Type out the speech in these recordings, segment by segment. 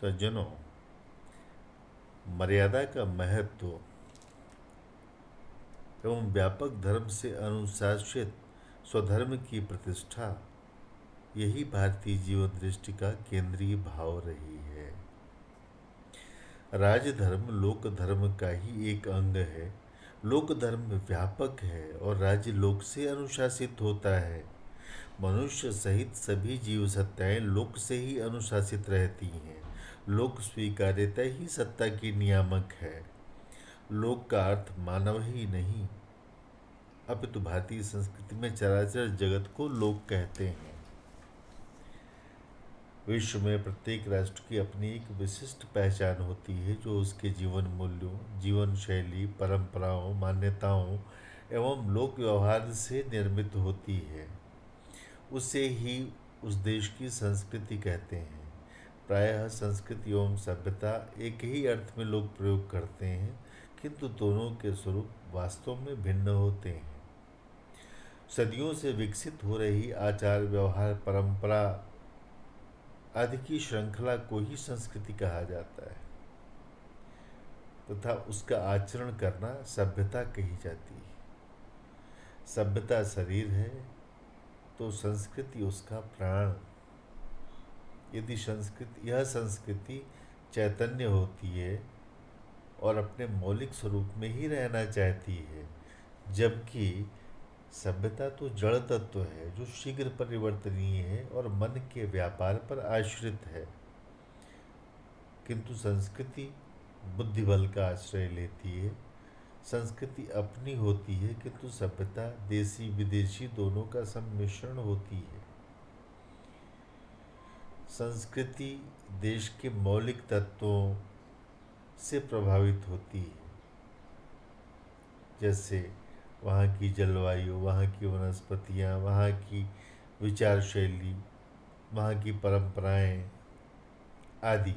सज्जनों, मर्यादा का महत्व एवं व्यापक धर्म से अनुशासित स्वधर्म की प्रतिष्ठा, यही भारतीय जीवन दृष्टि का केंद्रीय भाव रही है। राजधर्म लोक धर्म का ही एक अंग है। लोक धर्म व्यापक है और राज्य लोक से अनुशासित होता है। मनुष्य सहित सभी जीव सत्ताएं लोक से ही अनुशासित रहती हैं। लोक स्वीकार्यता ही सत्ता की नियामक है। लोक का अर्थ मानव ही नहीं, अपितु भारतीय संस्कृति में चराचर जगत को लोक कहते हैं। विश्व में प्रत्येक राष्ट्र की अपनी एक विशिष्ट पहचान होती है, जो उसके जीवन मूल्यों, जीवन शैली, परंपराओं, मान्यताओं एवं लोक व्यवहार से निर्मित होती है। उसे ही उस देश की संस्कृति कहते हैं। प्रायः संस्कृति एवं सभ्यता एक ही अर्थ में लोग प्रयोग करते हैं, किंतु दोनों के स्वरूप वास्तव में भिन्न होते हैं। सदियों से विकसित हो रही आचार व्यवहार, परंपरा आदि की श्रृंखला को ही संस्कृति कहा जाता है तथा उसका आचरण करना सभ्यता कही जाती है। सभ्यता शरीर है तो संस्कृति उसका प्राण। यदि यह संस्कृति चैतन्य होती है और अपने मौलिक स्वरूप में ही रहना चाहती है, जबकि सभ्यता तो जड़ तत्व है जो शीघ्र परिवर्तनीय है और मन के व्यापार पर आश्रित है। किंतु संस्कृति बुद्धिबल का आश्रय लेती है। संस्कृति अपनी होती है, किंतु सभ्यता देसी विदेशी दोनों का सम्मिश्रण होती है। संस्कृति देश के मौलिक तत्वों से प्रभावित होती है, जैसे वहाँ की जलवायु, वहाँ की वनस्पतियाँ, वहाँ की विचार शैली, वहाँ की परंपराएं आदि,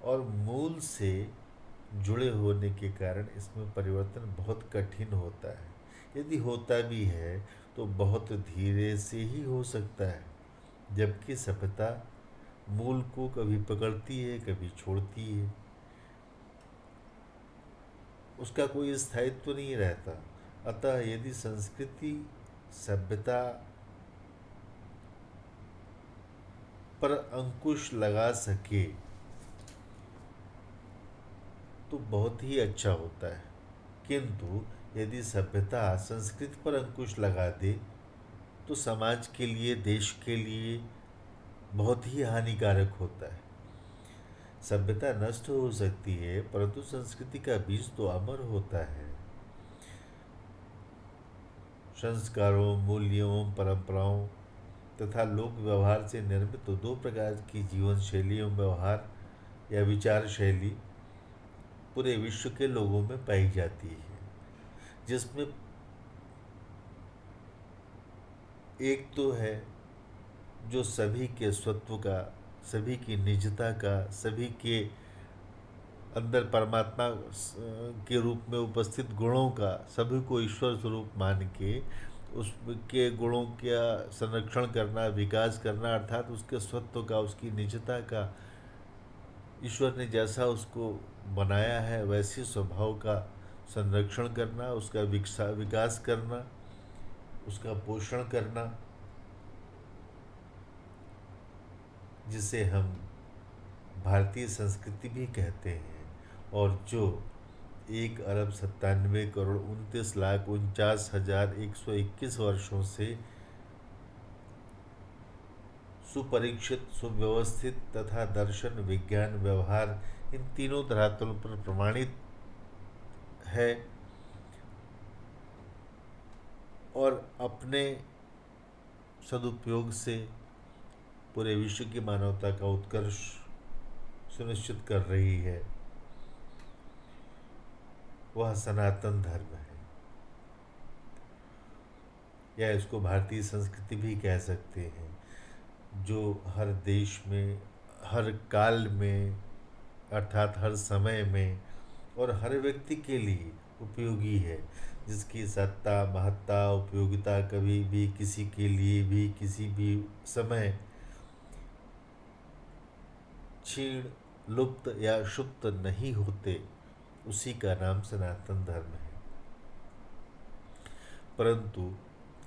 और मूल से जुड़े होने के कारण इसमें परिवर्तन बहुत कठिन होता है। यदि होता भी है तो बहुत धीरे से ही हो सकता है, जबकि सभ्यता मूल को कभी पकड़ती है, कभी छोड़ती है। उसका कोई स्थायित्व नहीं रहता। अतः यदि संस्कृति सभ्यता पर अंकुश लगा सके तो बहुत ही अच्छा होता है, किंतु यदि सभ्यता संस्कृति पर अंकुश लगा दे तो समाज के लिए, देश के लिए बहुत ही हानिकारक होता है। सभ्यता नष्ट हो सकती है, परंतु संस्कृति का बीज तो अमर होता है। संस्कारों, मूल्यों, परंपराओं तथा लोक व्यवहार से निर्मित तो दो प्रकार की जीवन शैली एवं व्यवहार या विचार शैली पूरे विश्व के लोगों में पाई जाती है, जिसमें एक तो है जो सभी के स्वत्व का, सभी की निजता का, सभी के अंदर परमात्मा के रूप में उपस्थित गुणों का, सभी को ईश्वर स्वरूप मान के उसके गुणों का संरक्षण करना, विकास करना, अर्थात उसके स्वत्व का, उसकी निजता का, ईश्वर ने जैसा उसको बनाया है वैसे स्वभाव का संरक्षण करना, उसका विकास करना, उसका पोषण करना, जिसे हम भारतीय संस्कृति भी कहते हैं, और जो 1,97,29,49,121 वर्षों से सुपरीक्षित, सुव्यवस्थित तथा दर्शन, विज्ञान, व्यवहार इन तीनों धरातलों पर प्रमाणित है और अपने सदुपयोग से पूरे विश्व की मानवता का उत्कर्ष सुनिश्चित कर रही है, वह सनातन धर्म है, या इसको भारतीय संस्कृति भी कह सकते हैं, जो हर देश में, हर काल में, अर्थात हर समय में और हर व्यक्ति के लिए उपयोगी है, जिसकी सत्ता, महत्ता, उपयोगिता कभी भी, किसी के लिए भी, किसी भी समय क्षीण, लुप्त या क्षुप्त नहीं होते, उसी का नाम सनातन धर्म है। परंतु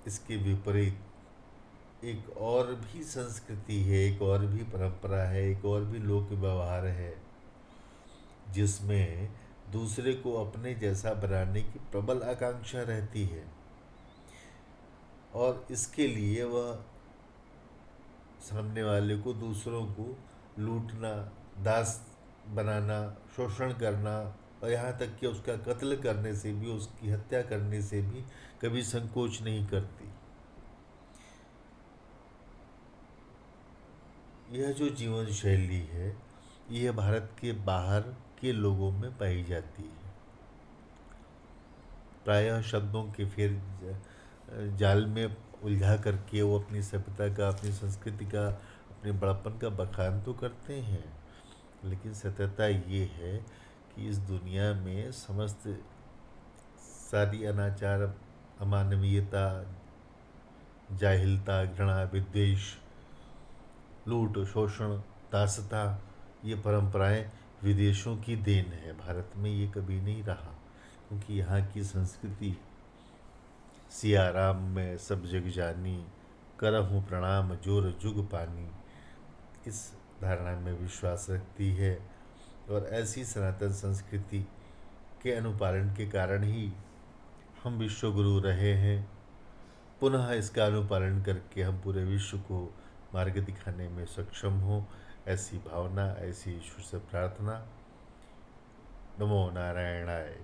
इसके विपरीत एक और भी संस्कृति है, एक और भी परंपरा है, एक और भी लोक व्यवहार है, जिसमें दूसरे को अपने जैसा बनाने की प्रबल आकांक्षा रहती है, और इसके लिए वह सामने वाले को, दूसरों को लूटना, दास बनाना, शोषण करना, और यहाँ तक कि उसका कत्ल करने से भी, उसकी हत्या करने से भी कभी संकोच नहीं करती। यह जो जीवन शैली है, यह भारत के बाहर के लोगों में पाई जाती है। प्रायः शब्दों के फिर जाल में उलझा करके वो अपनी सभ्यता का, अपनी संस्कृति का, अपने बड़प्पन का बखान तो करते हैं, लेकिन सत्यता ये है कि इस दुनिया में समस्त सारी अनाचार, अमानवीयता, जाहिलता, घृणा, विद्वेष, लूट, शोषण, दासता, ये परंपराएं विदेशों की देन है। भारत में ये कभी नहीं रहा, क्योंकि यहाँ की संस्कृति सिया राम में सब जग जानी, करहूँ प्रणाम जोर जुग पानी, इस धारणा में विश्वास रखती है। और ऐसी सनातन संस्कृति के अनुपालन के कारण ही हम विश्व गुरु रहे हैं। पुनः इसका अनुपालन करके हम पूरे विश्व को मार्ग दिखाने में सक्षम हों, ऐसी भावना, ऐसी ईश्वर से प्रार्थना। नमो नारायणाय।